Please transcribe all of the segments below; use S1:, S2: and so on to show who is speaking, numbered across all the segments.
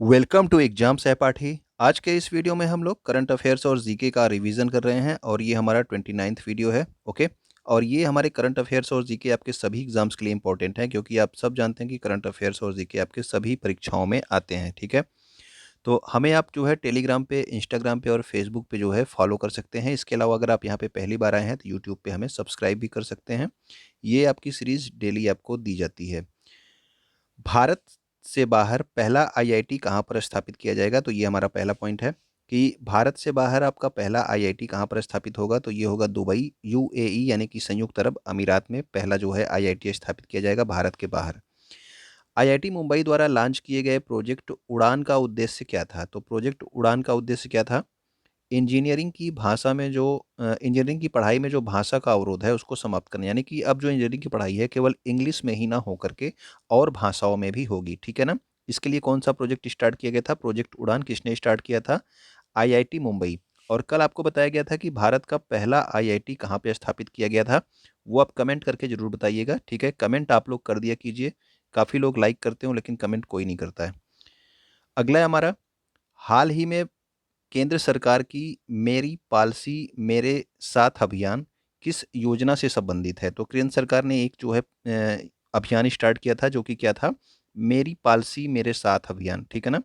S1: Welcome to exam सहपाठी। आज के इस वीडियो में हम लोग करंट अफेयर्स और जीके का रिवीजन कर रहे हैं और ये हमारा 29th वीडियो है। ओके। और ये हमारे करंट अफेयर्स और जीके आपके सभी एग्जाम्स के लिए इंपॉर्टेंट है, क्योंकि आप सब जानते हैं कि करंट अफेयर्स और जीके आपके सभी परीक्षाओं में आते हैं। ठीक है। तो हमें आप जो है टेलीग्राम पे, इंस्टाग्राम पे और फेसबुक पे जो है फॉलो कर सकते हैं। इसके अलावा अगर आप यहाँ पे पहली बार आए हैं तो यूट्यूब पे हमें सब्सक्राइब भी कर सकते हैं। ये आपकी सीरीज डेली आपको दी जाती है। भारत से बाहर पहला आईआईटी कहाँ पर स्थापित किया जाएगा? तो ये हमारा पहला पॉइंट है कि भारत से बाहर आपका पहला आईआईटी कहाँ पर स्थापित होगा? तो ये होगा दुबई, यूएई यानी कि संयुक्त अरब अमीरात में पहला जो है आईआईटी स्थापित किया जाएगा भारत के बाहर। आईआईटी मुंबई द्वारा लॉन्च किए गए प्रोजेक्ट उड़ान का उद्देश्य क्या था? तो प्रोजेक्ट उड़ान का उद्देश्य क्या था? इंजीनियरिंग की पढ़ाई में जो भाषा का अवरोध है उसको समाप्त करना, यानी कि अब जो इंजीनियरिंग की पढ़ाई है केवल इंग्लिश में ही ना हो करके और भाषाओं में भी होगी। ठीक है ना। इसके लिए कौन सा प्रोजेक्ट स्टार्ट किया गया था? प्रोजेक्ट उड़ान किसने स्टार्ट किया था? आईआईटी मुंबई। और कल आपको बताया गया था कि भारत का पहला आईआईटी कहाँ पे स्थापित किया गया था, वो आप कमेंट करके जरूर बताइएगा। ठीक है, कमेंट आप लोग कर दिया कीजिए। काफ़ी लोग लाइक करते हो लेकिन कमेंट कोई नहीं करता है। अगला है हमारा, हाल ही में केंद्र सरकार की मेरी पॉलिसी मेरे साथ अभियान किस योजना से संबंधित है? तो केंद्र सरकार ने एक जो है अभियान स्टार्ट किया था, जो कि क्या था? मेरी पॉलिसी मेरे साथ अभियान। ठीक है ना।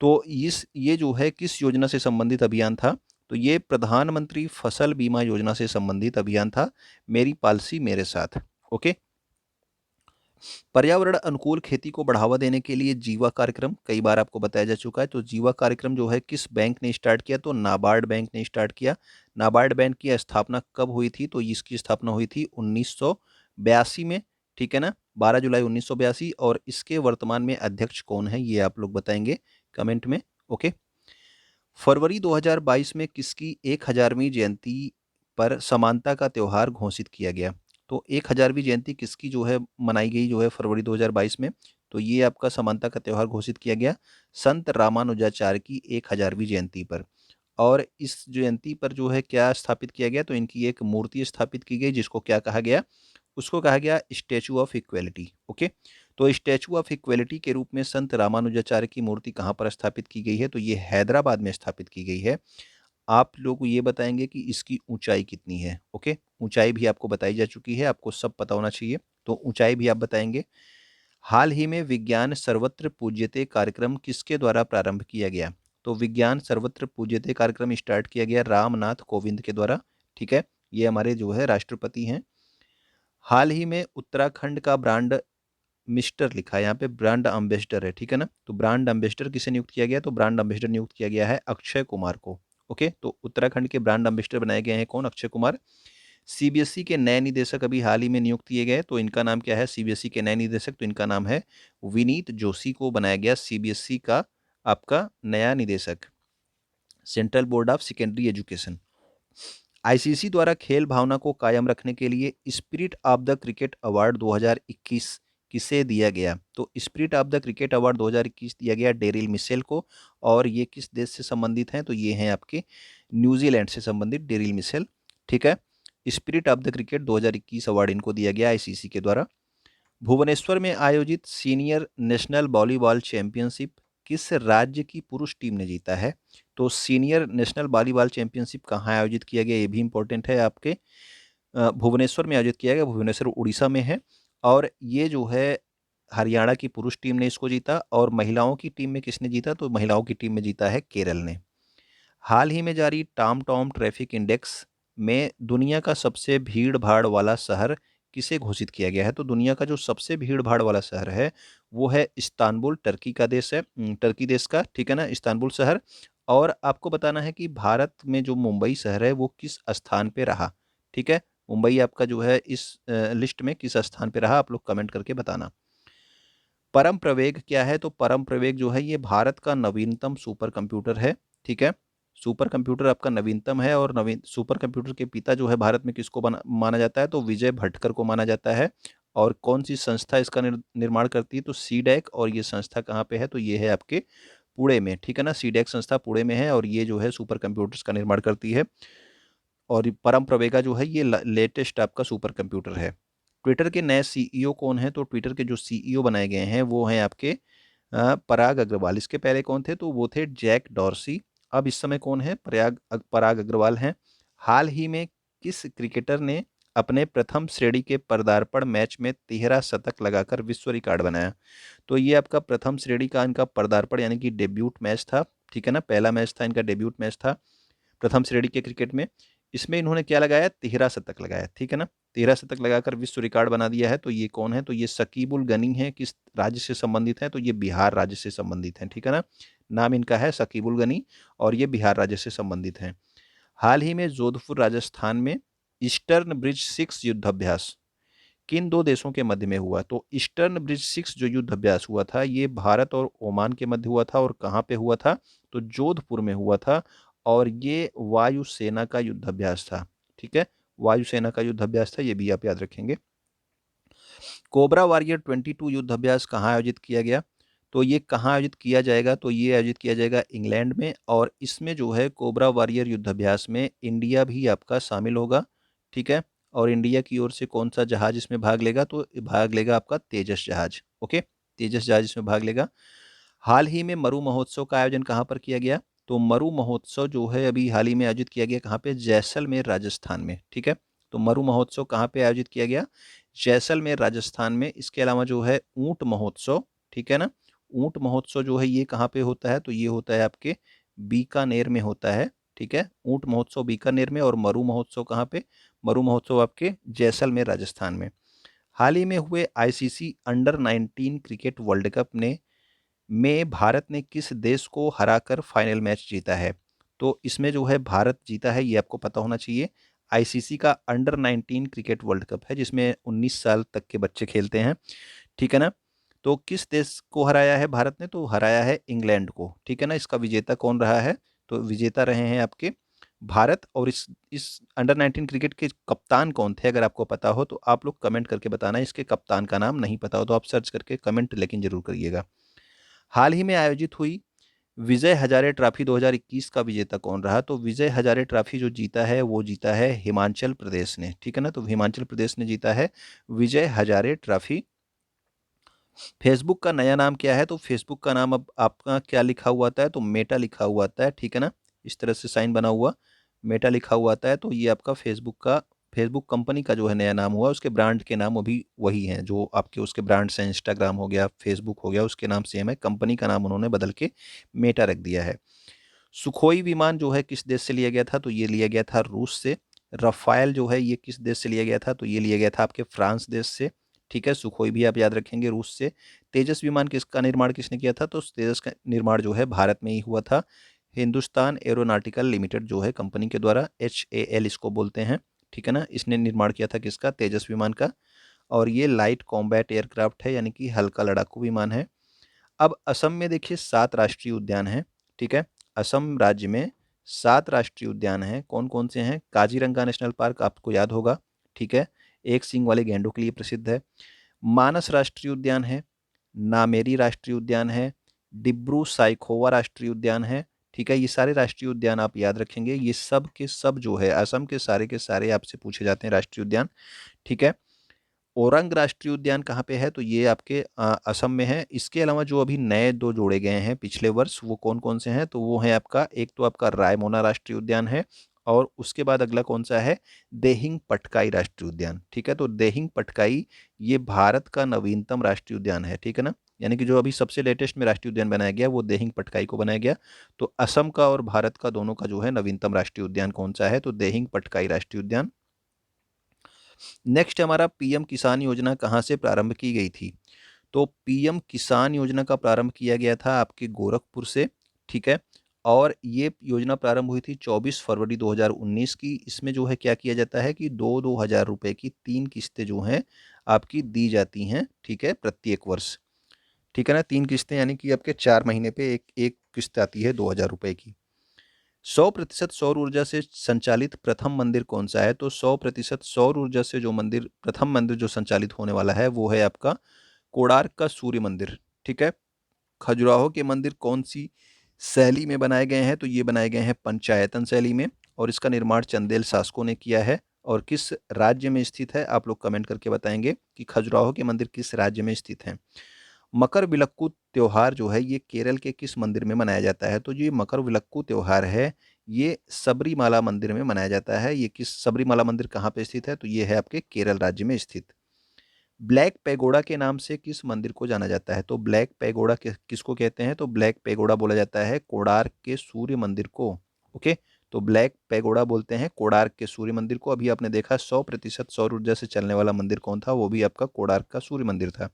S1: तो ये जो है किस योजना से संबंधित अभियान था? तो ये प्रधानमंत्री फसल बीमा योजना से संबंधित अभियान था, मेरी पॉलिसी मेरे साथ। ओके। पर्यावरण अनुकूल खेती को बढ़ावा देने के लिए जीवा कार्यक्रम कई बार आपको बताया जा चुका है। तो जीवा कार्यक्रम जो है किस बैंक ने स्टार्ट किया? तो नाबार्ड बैंक ने स्टार्ट किया। नाबार्ड बैंक की स्थापना कब हुई थी? तो इसकी स्थापना हुई थी 1982 में। ठीक है ना, 12 जुलाई 1982। और इसके वर्तमान में अध्यक्ष कौन है ये आप लोग बताएंगे कमेंट में। ओके। फरवरी 2022 में किसकी 1000वीं जयंती पर समानता का त्यौहार घोषित किया गया? तो 1000वीं जयंती किसकी जो है मनाई गई जो है फरवरी 2022 में? तो ये आपका समानता का त्यौहार घोषित किया गया संत रामानुजाचार्य की 1000वीं जयंती पर। और इस जयंती पर जो है क्या स्थापित किया गया? तो इनकी एक मूर्ति स्थापित की गई, जिसको क्या कहा गया? उसको कहा गया स्टैचू ऑफ इक्वेलिटी। ओके। तो स्टैचू ऑफ इक्वेलिटी के रूप में संत रामानुजाचार्य की मूर्ति कहाँ पर स्थापित की गई है? तो ये हैदराबाद में स्थापित की गई है। आप लोग ये बताएंगे कि इसकी ऊंचाई कितनी है। ओके। ऊंचाई भी आपको बताई जा चुकी है, आपको सब पता होना चाहिए। तो ऊंचाई भी आप बताएंगे। हाल ही में विज्ञान सर्वत्र पूज्यते कार्यक्रम किसके द्वारा प्रारंभ किया गया? तो विज्ञान सर्वत्र पूज्यते कार्यक्रम स्टार्ट किया गया रामनाथ कोविंद के द्वारा। ठीक है, ये हमारे जो है राष्ट्रपति हैं। हाल ही में उत्तराखंड का ब्रांड मिस्टर लिखा है यहाँ पे, ब्रांड एम्बेसडर है। ठीक है ना। तो ब्रांड एम्बेसडर किसे नियुक्त किया गया? तो ब्रांड एम्बेसडर नियुक्त किया गया है अक्षय कुमार को। ओके। तो उत्तराखंड के ब्रांड एम्बेसडर बनाए गए हैं कौन? अक्षय कुमार। सीबीएसई के नए निदेशक अभी हाल ही में नियुक्त किए गए, तो इनका नाम क्या है? सीबीएसई के नए निदेशक, तो इनका नाम है विनीत जोशी को बनाया गया सीबीएसई का आपका नया निदेशक, central board of secondary education. ICC द्वारा खेल भावना को कायम रखने के लिए spirit of the cricket award 2021 किसे दिया गया? तो spirit of the cricket award 2021 दिया गया डेरिल मिशेल को। और ये किस देश से संबंधित हैं? तो ये हैं आपके न्यूजीलैंड से संबंधित डेरिल मिशेल। ठीक है। Spirit of the cricket 2021 award इनको दिया गया आईसीसी के द्वारा। भुवनेश्वर में आयोजित सीनियर नेशनल वॉलीबॉल चैंपियनशिप किस राज्य की पुरुष टीम ने जीता है? तो सीनियर नेशनल वॉलीबॉल चैंपियनशिप कहाँ आयोजित किया गया? ये भी इंपॉर्टेंट है आपके। भुवनेश्वर में आयोजित किया गया। भुवनेश्वर उड़ीसा में है। और ये जो है हरियाणा की पुरुष टीम ने इसको जीता। और महिलाओं की टीम में किसने जीता? तो महिलाओं की टीम में जीता है केरल ने। हाल ही में जारी टॉम टॉम ट्रैफिक इंडेक्स में दुनिया का सबसे भीड़ भाड़ वाला शहर किसे घोषित किया गया है? तो दुनिया का जो सबसे भीड़ भाड़ वाला शहर है वो है इस्तांबुल, टर्की का देश है, टर्की देश का। ठीक है ना, इस्तांबुल शहर। और आपको बताना है कि भारत में जो मुंबई शहर है वो किस स्थान पे रहा। ठीक है, मुंबई आपका जो है इस लिस्ट में किस स्थान पे रहा, आप लोग कमेंट करके बताना। परम प्रवेग क्या है? तो परम प्रवेग जो है ये भारत का नवीनतम सुपर कंप्यूटर है। ठीक है, सुपर कंप्यूटर आपका नवीनतम है। और नवीन सुपर कंप्यूटर के पिता जो है भारत में किसको माना जाता है? तो विजय भटकर को माना जाता है। और कौन सी संस्था इसका निर्माण करती है? तो सीडैक। और ये संस्था कहाँ पे है? तो ये है आपके पुणे में। ठीक है ना, सीडैक संस्था पुणे में है और ये जो है सुपर कंप्यूटर्स का निर्माण करती है। और परम प्रवेगा जो है ये लेटेस्ट आपका सुपर कंप्यूटर है। ट्विटर के नए सीईओ कौन है? तो ट्विटर के जो सीईओ बनाए गए हैं वो हैं आपके पराग अग्रवाल। इसके पहले कौन थे? तो वो थे जैक डॉर्सी। अब इस समय कौन है? पराग अग्रवाल हैं। हाल ही में किस क्रिकेटर ने अपने प्रथम श्रेणी के पदार्पण मैच में 13 शतक लगाकर विश्व रिकॉर्ड बनाया? तो ये आपका प्रथम श्रेणी का इनका पदार्पण यानी कि डेब्यूट मैच था, ठीक है ना, पहला मैच था इनका, डेब्यूट मैच था प्रथम श्रेणी के क्रिकेट में। इसमें इन्होंने क्या लगाया? 13 शतक लगाया, ठीक है ना, 13 शतक लगाकर विश्व रिकॉर्ड बना दिया है। तो ये कौन है? तो ये शकीबुल गनी है। किस राज्य से संबंधित है? तो ये बिहार राज्य से संबंधित हैं, ठीक है ना, नाम इनका है शकीबुल गनी और ये बिहार राज्य से संबंधित हैं। हाल ही में जोधपुर राजस्थान में ईस्टर्न ब्रिज 6 युद्धाभ्यास किन दो देशों के मध्य में हुआ? तो ईस्टर्न ब्रिज 6 जो युद्ध अभ्यास हुआ था ये भारत और ओमान के मध्य हुआ था। और कहाँ पे हुआ था? तो जोधपुर में हुआ था। और ये वायुसेना का युद्ध अभ्यास था, ठीक है, वायुसेना का युद्ध अभ्यास था, ये भी आप याद रखेंगे। कोबरा वॉरियर 22 युद्ध अभ्यास कहाँ आयोजित किया गया? तो ये कहाँ आयोजित किया जाएगा? तो ये आयोजित किया जाएगा इंग्लैंड में। और इसमें जो है कोबरा वॉरियर युद्ध अभ्यास में इंडिया भी आपका शामिल होगा, ठीक है। और इंडिया की ओर से कौन सा जहाज इसमें भाग लेगा? तो भाग लेगा आपका तेजस जहाज, ओके, तेजस जहाज इसमें भाग लेगा। हाल ही में मरु महोत्सव का आयोजन कहाँ पर किया गया? तो मरु महोत्सव जो है अभी हाल ही में आयोजित किया गया कहाँ पे? जैसलमेर राजस्थान में, ठीक है। तो मरु महोत्सव कहाँ पे आयोजित किया गया? जैसलमेर राजस्थान में। इसके अलावा जो है ऊंट महोत्सव, ठीक है ना, ऊंट महोत्सव जो है ये कहाँ पे होता है? तो ये होता है आपके बीकानेर में होता है, ठीक है, ऊंट महोत्सव बीकानेर में। और मरु महोत्सव कहाँ पे? मरु महोत्सव आपके जैसलमेर राजस्थान में। हाल ही में हुए ICC under 19 cricket world cup में भारत ने किस देश को हराकर फाइनल मैच जीता है? तो इसमें जो है भारत जीता है, ये आपको पता होना चाहिए। आईसीसी का अंडर 19 क्रिकेट वर्ल्ड कप है जिसमें 19 साल तक के बच्चे खेलते हैं, ठीक है ना। तो किस देश को हराया है भारत ने? तो हराया है इंग्लैंड को, ठीक है ना। इसका विजेता कौन रहा है? तो विजेता रहे हैं आपके भारत। और इस अंडर 19 क्रिकेट के कप्तान कौन थे? अगर आपको पता हो तो आप लोग कमेंट करके बताना। इसके कप्तान का नाम नहीं पता हो तो आप सर्च करके कमेंट लेकिन जरूर करिएगा। हाल ही में आयोजित हुई विजय हजारे ट्रॉफी 2021 का विजेता कौन रहा? तो विजय हजारे ट्रॉफी जो जीता है वो जीता है हिमाचल प्रदेश ने, ठीक है ना। तो हिमाचल प्रदेश ने जीता है विजय हजारे ट्रॉफी। फेसबुक का नया नाम क्या है? तो फेसबुक का नाम अब आपका क्या लिखा हुआ आता है? तो मेटा लिखा हुआ आता है, ठीक है ना, इस तरह से साइन बना हुआ मेटा लिखा हुआ आता है। तो ये आपका फेसबुक कंपनी का जो है नया नाम हुआ। उसके ब्रांड के नाम अभी वही हैं जो आपके उसके ब्रांड्स हैं, इंस्टाग्राम हो गया, फेसबुक हो गया, उसके नाम सेम है, कंपनी का नाम उन्होंने बदल के मेटा रख दिया है। सुखोई विमान जो है किस देश से लिया गया था? तो ये लिया गया था रूस से। रफायल जो है ये किस देश से लिया गया था? तो ये लिया गया था आपके फ्रांस देश से, ठीक है। सुखोई भी आप याद रखेंगे रूस से। तेजस विमान किसका निर्माण किसने किया था? तो तेजस का निर्माण जो है भारत में ही हुआ था, हिंदुस्तान एरोनॉटिकल लिमिटेड जो है कंपनी के द्वारा, HAL इसको बोलते हैं, ठीक है ना। इसने निर्माण किया था किसका? तेजस विमान का। और ये लाइट कॉम्बैट एयरक्राफ्ट है यानी कि हल्का लड़ाकू विमान है। अब असम में देखिए 7 राष्ट्रीय उद्यान हैं, ठीक है। असम राज्य में 7 राष्ट्रीय उद्यान हैं। कौन कौन से हैं? काजीरंगा नेशनल पार्क आपको याद होगा, ठीक है, एक सींग वाले गैंडों के लिए प्रसिद्ध है। मानस राष्ट्रीय उद्यान है, नामेरी राष्ट्रीय उद्यान है, डिब्रू साइखोवा राष्ट्रीय उद्यान है, ठीक है। ये सारे राष्ट्रीय उद्यान आप याद रखेंगे। ये सब के सब जो है असम के सारे आपसे पूछे जाते हैं राष्ट्रीय उद्यान, ठीक है। ओरंग राष्ट्रीय उद्यान कहाँ पे है? तो ये आपके असम में है। इसके अलावा जो अभी नए 2 जोड़े गए हैं पिछले वर्ष वो कौन कौन से हैं? तो वो है आपका, एक तो आपका रायमोना राष्ट्रीय उद्यान है और उसके बाद अगला कौन सा है? देहिंग पटकाई राष्ट्रीय उद्यान, ठीक है। तो देहिंग पटकाई ये भारत का नवीनतम राष्ट्रीय उद्यान है, ठीक है ना। यानी कि जो अभी सबसे लेटेस्ट में राष्ट्रीय उद्यान बनाया गया वो देहिंग पटकाई को बनाया गया। तो असम का और भारत का दोनों का जो है नवीनतम राष्ट्रीय उद्यान कौन सा है? तो देहिंग पटकाई राष्ट्रीय उद्यान। नेक्स्ट हमारा पीएम किसान योजना कहाँ से प्रारंभ की गई थी? तो पीएम किसान योजना का प्रारंभ किया गया था आपके गोरखपुर से, ठीक है। और ये योजना प्रारंभ हुई थी 24 फरवरी 2019 की। इसमें जो है क्या किया जाता है कि 2-2 हज़ार रुपए की 3 किस्तें जो हैं आपकी दी जाती हैं, ठीक है, प्रत्येक वर्ष, ठीक है ना। 3 किस्तें यानी कि आपके 4 महीने पे एक एक किस्त आती है 2 हज़ार रुपए की। 100% सौर ऊर्जा से संचालित प्रथम मंदिर कौन सा है? तो 100% सौर ऊर्जा से जो मंदिर, प्रथम मंदिर जो संचालित होने वाला है वो है आपका कोणार्क का सूर्य मंदिर, ठीक है। खजुराहो के मंदिर कौन सी शैली में बनाए गए हैं? तो ये बनाए गए हैं पंचायतन शैली में। और इसका निर्माण चंदेल शासकों ने किया है। और किस राज्य में स्थित है? आप लोग कमेंट करके बताएंगे कि खजुराहो के मंदिर किस राज्य में स्थित हैं। मकरविलक्कू त्योहार जो है ये केरल के किस मंदिर में मनाया जाता है? तो जो ये मकरविलक्कू त्योहार है ये सबरीमाला मंदिर में मनाया जाता है। ये किस सबरीमाला मंदिर कहाँ पे स्थित है? तो ये है आपके केरल राज्य में स्थित। ब्लैक पैगोडा के नाम से किस मंदिर को जाना जाता है? तो ब्लैक पैगोडा किसको कहते हैं? तो ब्लैक पैगोडा बोला जाता है कोणार्क के सूर्य मंदिर को। ओके, तो ब्लैक पैगोडा बोलते हैं कोणार्क के सूर्य मंदिर को। अभी आपने देखा 100% सौर ऊर्जा से चलने वाला मंदिर कौन था? वो भी आपका कोणार्क का सूर्य मंदिर था।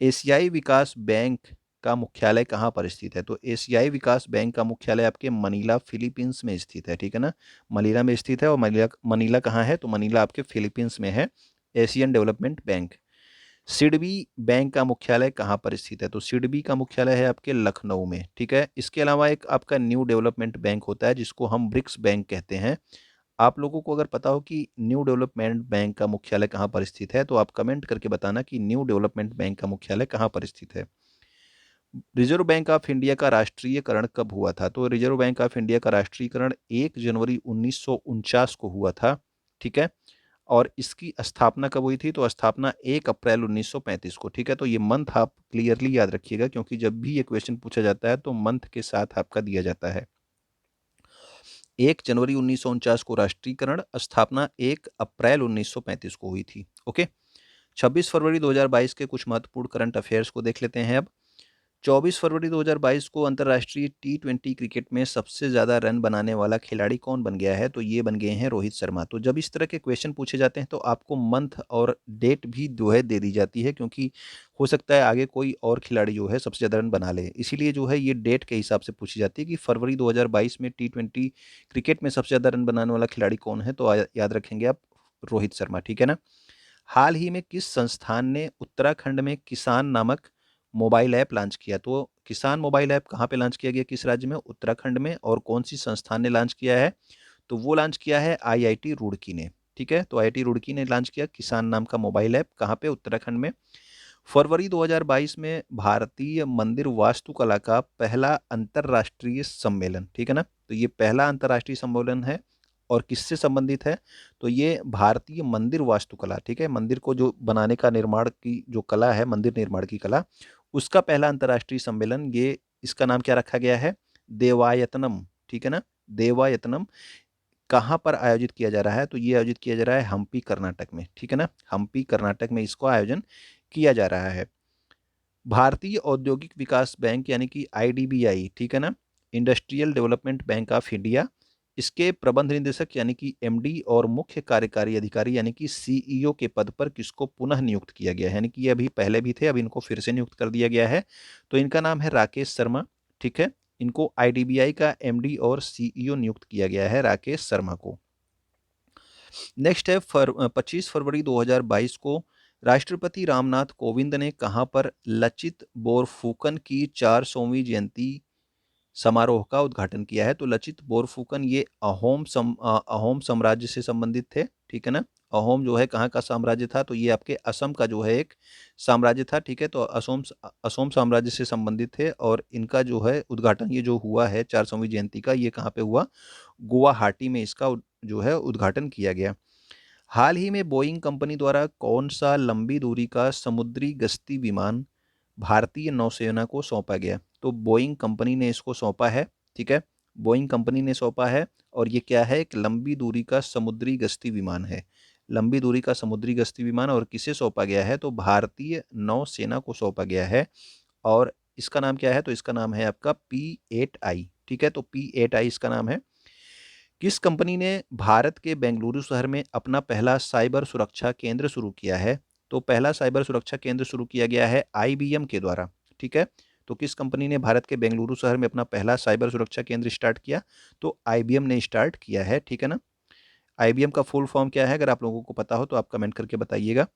S1: एशियाई विकास बैंक का मुख्यालय कहाँ पर स्थित है? तो एशियाई विकास बैंक का मुख्यालय आपके मनीला फिलीपींस में स्थित है। ठीक है ना, मनीला में स्थित है। और मनीला मनीला कहाँ है? तो मनीला आपके फिलीपींस में है। Asian development bank. SIDBI bank का मुख्यालय कहाँ पर स्थित है? तो सिडबी का मुख्यालय है आपके लखनऊ में। ठीक है, इसके अलावा एक आपका न्यू डेवलपमेंट बैंक होता है जिसको हम ब्रिक्स बैंक कहते हैं। आप लोगों को अगर पता हो कि न्यू डेवलपमेंट बैंक का मुख्यालय कहाँ पर स्थित है तो आप कमेंट करके बताना कि न्यू डेवलपमेंट बैंक का मुख्यालय कहाँ पर स्थित है। रिजर्व बैंक ऑफ इंडिया का राष्ट्रीयकरण कब हुआ था? तो रिजर्व बैंक ऑफ इंडिया का राष्ट्रीयकरण 1 जनवरी 1949 को हुआ था। ठीक है, और इसकी स्थापना कब हुई थी? तो स्थापना 1 अप्रैल 1935 को। ठीक है, तो ये मंथ आप क्लियरली याद रखिएगा क्योंकि जब भी ये क्वेश्चन पूछा जाता है तो मंथ के साथ आपका दिया जाता है। 1 जनवरी 1949 को राष्ट्रीयकरण, स्थापना 1 अप्रैल 1935 को हुई थी। ओके, 26 फरवरी 2022 के कुछ महत्वपूर्ण करंट अफेयर्स को देख लेते हैं अब। 24 फरवरी 2022 को अंतर्राष्ट्रीय टी20 क्रिकेट में सबसे ज़्यादा रन बनाने वाला खिलाड़ी कौन बन गया है? तो ये बन गए हैं रोहित शर्मा। तो जब इस तरह के क्वेश्चन पूछे जाते हैं तो आपको मंथ और डेट भी जो है दे दी जाती है क्योंकि हो सकता है आगे कोई और खिलाड़ी जो है सबसे ज़्यादा रन बना ले, इसीलिए जो है ये डेट के हिसाब से पूछी जाती है कि फरवरी 2022 में टी20 क्रिकेट में सबसे ज़्यादा रन बनाने वाला खिलाड़ी कौन है? तो याद रखेंगे आप रोहित शर्मा। ठीक है ना। हाल ही में किस संस्थान ने उत्तराखंड में किसान नामक मोबाइल ऐप लॉन्च किया? तो किसान मोबाइल ऐप कहाँ पे लॉन्च किया गया? किस राज्य में? उत्तराखंड में। और कौन सी संस्थान ने लॉन्च किया है? तो वो लॉन्च किया है आईआईटी रुड़की ने। ठीक है, तो आईआईटी रुड़की ने लॉन्च किया किसान नाम का मोबाइल ऐप। कहाँ पे? उत्तराखंड में। फरवरी 2022 में भारतीय मंदिर वास्तुकला का पहला अंतरराष्ट्रीय सम्मेलन, ठीक है ना, तो ये पहला अंतरराष्ट्रीय सम्मेलन है और किससे संबंधित है? तो ये भारतीय मंदिर वास्तुकला, ठीक है, मंदिर को जो बनाने का निर्माण की जो कला है, मंदिर निर्माण की कला, उसका पहला अंतरराष्ट्रीय सम्मेलन, ये इसका नाम क्या रखा गया है? देवायतनम। ठीक है ना, देवायतनम। कहाँ पर आयोजित किया जा रहा है? तो ये आयोजित किया जा रहा है हम्पी कर्नाटक में। ठीक है ना, हम्पी कर्नाटक में इसको आयोजन किया जा रहा है। भारतीय औद्योगिक विकास बैंक यानी कि आईडीबीआई, ठीक है ना, industrial development bank of India, इसके प्रबंध निदेशक यानी कि एमडी और मुख्य कार्यकारी अधिकारी यानी कि सीईओ के पद पर किसको पुनः नियुक्त किया गया है? यानी कि ये अभी पहले भी थे, अब इनको फिर से नियुक्त कर दिया गया है। तो इनका नाम है राकेश शर्मा। ठीक है, इनको आईडीबीआई का एमडी और सीईओ नियुक्त किया गया है, राकेश शर्मा को। नेक्स्ट है 25 फरवरी 2022 को राष्ट्रपति रामनाथ कोविंद ने कहाँ पर लचित बोरफुकन की 400वीं जयंती समारोह का उद्घाटन किया है? तो लचित बोरफुकन ये अहोम साम्राज्य से संबंधित थे। ठीक है ना, अहोम जो है कहाँ का साम्राज्य था? तो ये आपके असम का जो है एक साम्राज्य था। ठीक है, तो असोम साम्राज्य से संबंधित थे और इनका जो है उद्घाटन ये जो हुआ है 400वीं जयंती का, ये कहाँ पे हुआ? गुवाहाटी में इसका जो है उद्घाटन किया गया। हाल ही में बोइंग कंपनी द्वारा कौन सा लंबी दूरी का समुद्री गश्ती विमान भारतीय नौसेना को सौंपा गया? तो बोइंग कंपनी ने इसको सौंपा है। ठीक है, बोइंग कंपनी ने सौंपा है और ये क्या है? एक लंबी दूरी का समुद्री गश्ती विमान है। लंबी दूरी का समुद्री गश्ती विमान, और किसे सौंपा गया है? तो भारतीय नौसेना को सौंपा गया है। और इसका नाम क्या है? तो इसका नाम है आपका P8I। ठीक है, तो P8I इसका नाम है। किस कंपनी ने भारत के बेंगलुरु शहर में अपना पहला साइबर सुरक्षा केंद्र शुरू किया है? तो पहला साइबर सुरक्षा केंद्र शुरू किया गया है आईबीएम के द्वारा। ठीक है, तो किस कंपनी ने भारत के बेंगलुरु शहर में अपना पहला साइबर सुरक्षा केंद्र स्टार्ट किया? तो आईबीएम ने स्टार्ट किया है। ठीक है ना, आईबीएम का फुल फॉर्म क्या है? अगर आप लोगों को पता हो तो आप कमेंट करके बताइएगा।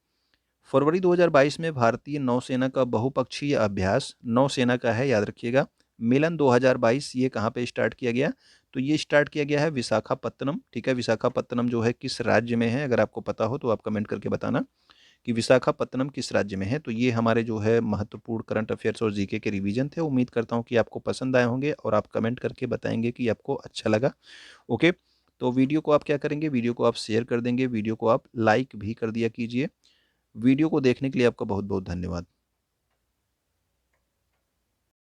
S1: फरवरी 2022 में भारतीय नौसेना का बहुपक्षीय अभ्यास, नौसेना का है, याद रखिएगा, मिलन 2022, ये कहाँ पे स्टार्ट किया गया? तो ये स्टार्ट किया गया है विशाखापत्तनम। ठीक है, विशाखापत्तनम जो है किस राज्य में है? अगर आपको पता हो तो आप कमेंट करके बताना कि विशाखापत्तनम किस राज्य में है। तो ये हमारे जो है महत्वपूर्ण करंट अफेयर्स और जीके के रिवीजन थे। उम्मीद करता हूँ कि आपको पसंद आए होंगे और आप कमेंट करके बताएंगे कि आपको अच्छा लगा। ओके, तो वीडियो को आप क्या करेंगे? वीडियो को आप शेयर कर देंगे, वीडियो को आप लाइक भी कर दिया कीजिए। वीडियो को देखने के लिए आपका बहुत बहुत धन्यवाद।